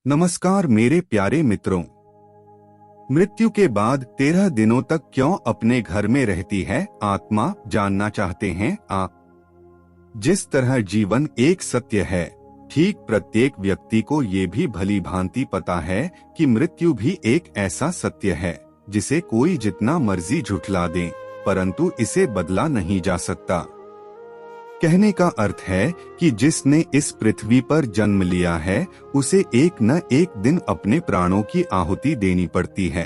नमस्कार मेरे प्यारे मित्रों। मृत्यु के बाद 13 दिनों तक क्यों अपने घर में रहती है आत्मा, जानना चाहते हैं आप? जिस तरह जीवन एक सत्य है, ठीक प्रत्येक व्यक्ति को ये भी भली भांति पता है कि मृत्यु भी एक ऐसा सत्य है जिसे कोई जितना मर्जी झुठला दे, परंतु इसे बदला नहीं जा सकता। कहने का अर्थ है कि जिसने इस पृथ्वी पर जन्म लिया है उसे एक न एक दिन अपने प्राणों की आहुति देनी पड़ती है।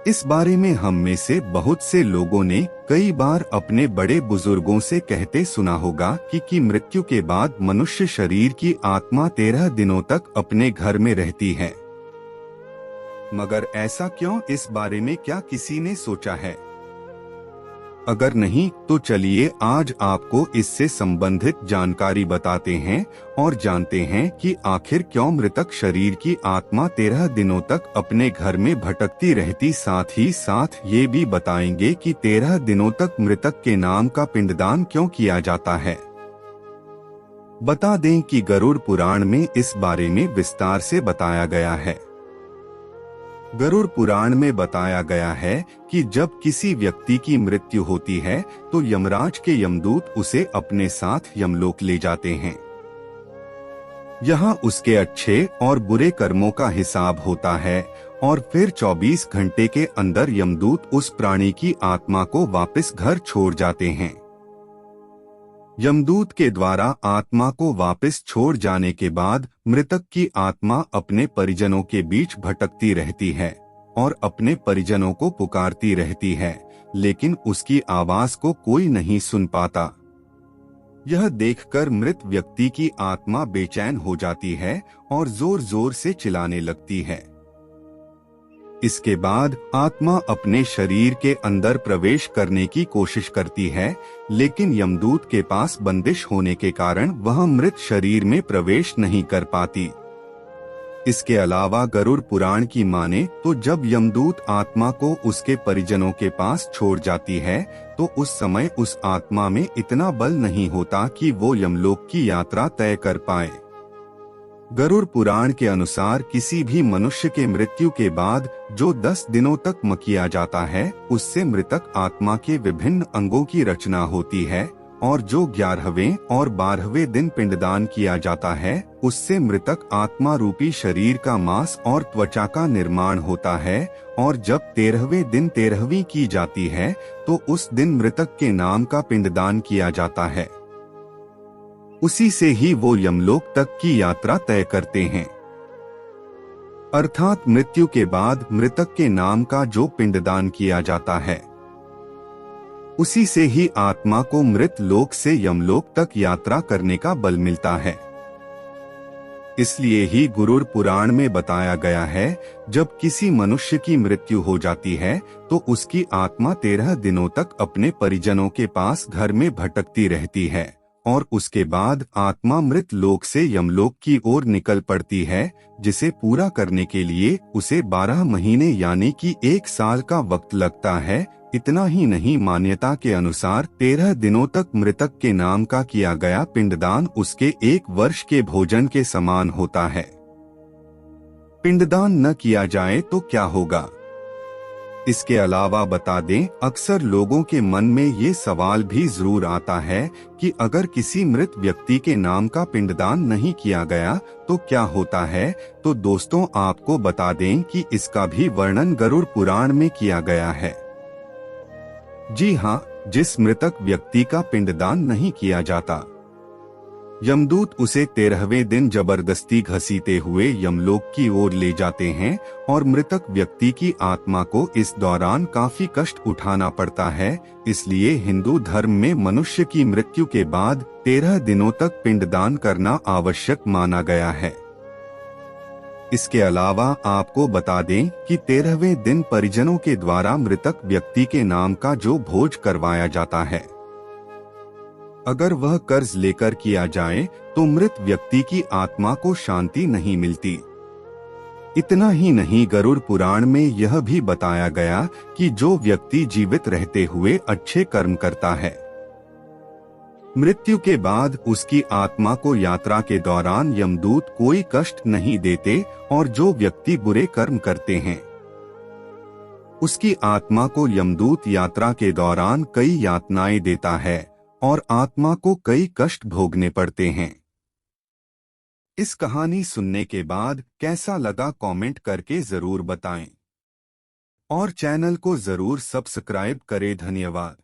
इस बारे में हम में से बहुत से लोगों ने कई बार अपने बड़े बुजुर्गों से कहते सुना होगा कि मृत्यु के बाद मनुष्य शरीर की आत्मा 13 दिनों तक अपने घर में रहती है। मगर ऐसा क्यों, इस बारे में क्या किसी ने सोचा है? अगर नहीं तो चलिए आज आपको इससे संबंधित जानकारी बताते हैं और जानते हैं कि आखिर क्यों मृतक शरीर की आत्मा 13 दिनों तक अपने घर में भटकती रहती। साथ ही साथ ये भी बताएंगे कि 13 दिनों तक मृतक के नाम का पिंडदान क्यों किया जाता है। बता दें कि गरुड़ पुराण में इस बारे में विस्तार से बताया गया है। गरुड़ पुराण में बताया गया है कि जब किसी व्यक्ति की मृत्यु होती है तो यमराज के यमदूत उसे अपने साथ यमलोक ले जाते हैं। यहाँ उसके अच्छे और बुरे कर्मों का हिसाब होता है और फिर 24 घंटे के अंदर यमदूत उस प्राणी की आत्मा को वापस घर छोड़ जाते हैं। यमदूत के द्वारा आत्मा को वापस छोड़ जाने के बाद मृतक की आत्मा अपने परिजनों के बीच भटकती रहती है और अपने परिजनों को पुकारती रहती है, लेकिन उसकी आवाज को कोई नहीं सुन पाता। यह देखकर मृत व्यक्ति की आत्मा बेचैन हो जाती है और जोर जोर से चिल्लाने लगती है। इसके बाद आत्मा अपने शरीर के अंदर प्रवेश करने की कोशिश करती है, लेकिन यमदूत के पास बंदिश होने के कारण वह मृत शरीर में प्रवेश नहीं कर पाती। इसके अलावा गरुड़ पुराण की माने तो जब यमदूत आत्मा को उसके परिजनों के पास छोड़ जाती है तो उस समय उस आत्मा में इतना बल नहीं होता कि वो यमलोक की यात्रा तय कर पाए। गरुड़ पुराण के अनुसार किसी भी मनुष्य के मृत्यु के बाद जो 10 दिनों तक किया जाता है उससे मृतक आत्मा के विभिन्न अंगों की रचना होती है और जो 11वें और 12वें दिन पिंडदान किया जाता है उससे मृतक आत्मा रूपी शरीर का मांस और त्वचा का निर्माण होता है और जब 13वें दिन 13वीं की जाती है तो उस दिन मृतक के नाम का पिंडदान किया जाता है। उसी से ही वो यमलोक तक की यात्रा तय करते हैं। अर्थात मृत्यु के बाद मृतक के नाम का जो पिंडदान किया जाता है उसी से ही आत्मा को मृत लोक से यमलोक तक यात्रा करने का बल मिलता है। इसलिए ही गरुड़ पुराण में बताया गया है जब किसी मनुष्य की मृत्यु हो जाती है तो उसकी आत्मा 13 दिनों तक अपने परिजनों के पास घर में भटकती रहती है और उसके बाद आत्मा मृत लोक से यमलोक की ओर निकल पड़ती है, जिसे पूरा करने के लिए उसे 12 महीने यानी कि 1 साल का वक्त लगता है। इतना ही नहीं, मान्यता के अनुसार 13 दिनों तक मृतक के नाम का किया गया पिंडदान उसके 1 वर्ष के भोजन के समान होता है। पिंडदान न किया जाए तो क्या होगा? इसके अलावा बता दें, अक्सर लोगों के मन में ये सवाल भी जरूर आता है कि अगर किसी मृत व्यक्ति के नाम का पिंडदान नहीं किया गया तो क्या होता है। तो दोस्तों आपको बता दें कि इसका भी वर्णन गरुड़ पुराण में किया गया है। जी हाँ, जिस मृतक व्यक्ति का पिंडदान नहीं किया जाता यमदूत उसे 13वें दिन जबरदस्ती घसीटे हुए यमलोक की ओर ले जाते हैं और मृतक व्यक्ति की आत्मा को इस दौरान काफी कष्ट उठाना पड़ता है। इसलिए हिंदू धर्म में मनुष्य की मृत्यु के बाद 13 दिनों तक पिंडदान करना आवश्यक माना गया है। इसके अलावा आपको बता दें कि 13वें दिन परिजनों के द्वारा मृतक व्यक्ति के नाम का जो भोज करवाया जाता है, अगर वह कर्ज लेकर किया जाए तो मृत व्यक्ति की आत्मा को शांति नहीं मिलती। इतना ही नहीं, गरुड़ पुराण में यह भी बताया गया कि जो व्यक्ति जीवित रहते हुए अच्छे कर्म करता है मृत्यु के बाद उसकी आत्मा को यात्रा के दौरान यमदूत कोई कष्ट नहीं देते और जो व्यक्ति बुरे कर्म करते हैं उसकी आत्मा को यमदूत यात्रा के दौरान कई यातनाएं देता है और आत्मा को कई कष्ट भोगने पड़ते हैं। इस कहानी सुनने के बाद कैसा लगा कमेंट करके जरूर बताएं और चैनल को जरूर सब्सक्राइब करें। धन्यवाद।